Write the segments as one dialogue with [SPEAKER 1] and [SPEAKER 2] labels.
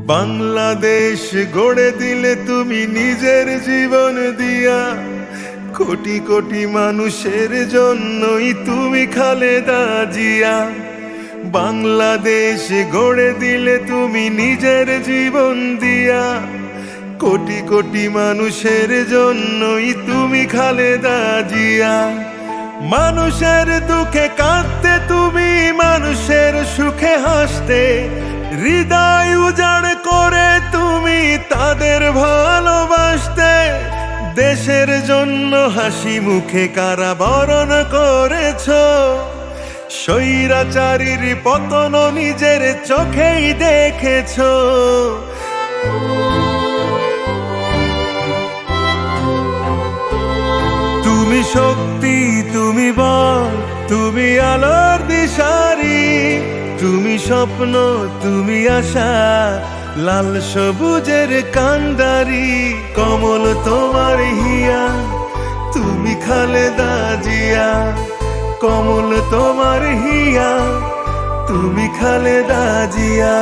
[SPEAKER 1] বাংলাদেশ গড়ে দিলে তুমি নিজের জীবন দিয়া, কোটি কোটি মানুষের জন্যই তুমি খালেদা জিয়া। বাংলাদেশ গড়ে দিলে তুমি নিজের জীবন দিয়া, কোটি কোটি মানুষের জন্যই তুমি খালেদা জিয়া। মানুষের দুঃখে কাঁদতে তুমি, মানুষের সুখে হাসতে, হৃদয় উজাড় করে তুমি তাদের ভালোবাসতে। দেশের জন্য হাসি মুখে কারাবরণ করেছ, স্বৈরাচারীর পতন নিজের চোখেই দেখেছ। তুমি শক্তি, তুমি বল, তুমি আলোর দিশারি, তুমি স্বপ্ন, তুমি আশা, লাল সবুজের কান্ডারি। কমল তোমার হিয়া, তুমি খালেদা জিয়া। কমল তোমার হিয়া, তুমি খালেদা জিয়া।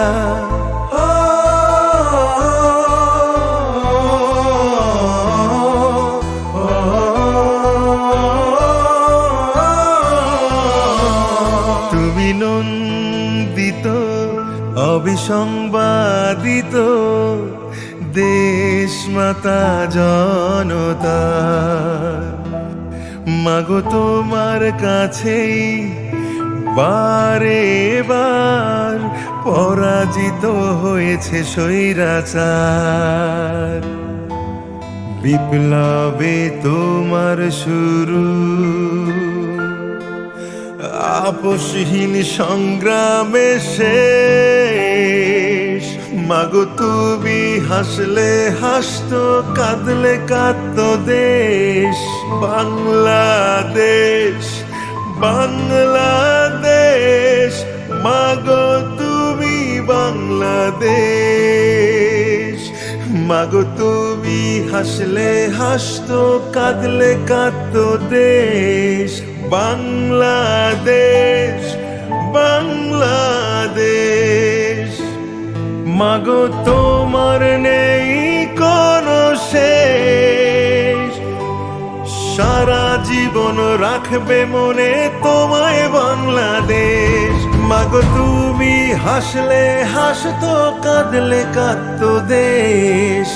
[SPEAKER 1] তুমি নন্দিত, অবিসংবাদিত, দেশ মাতা জনতা। মাগো তোমার কাছেই বারে বার পরাজিত হয়েছে স্বৈরাচার। বিপ্লবে তোমার শুরু, আপোষহীন সংগ্রামে শেষ। মাগো তুমি হাসলে হাসতো, কাঁদলে কাঁদতো দেশ। বাংলাদেশ, বাংলাদেশ, মাগো তুমি বাংলাদেশ। মাগো তুমি হাসলে হাসতো, কাঁদলে কাঁদতো দেশ। বাংলাদেশ, বাংলাদেশ, মাগো তোমার নেই কোনো শেষ। সারা জীবন রাখবে মনে তোমায় বাংলাদেশ। মাগো তুমি হাসলে হাসতো, কাঁদলে কাঁদতো দেশ।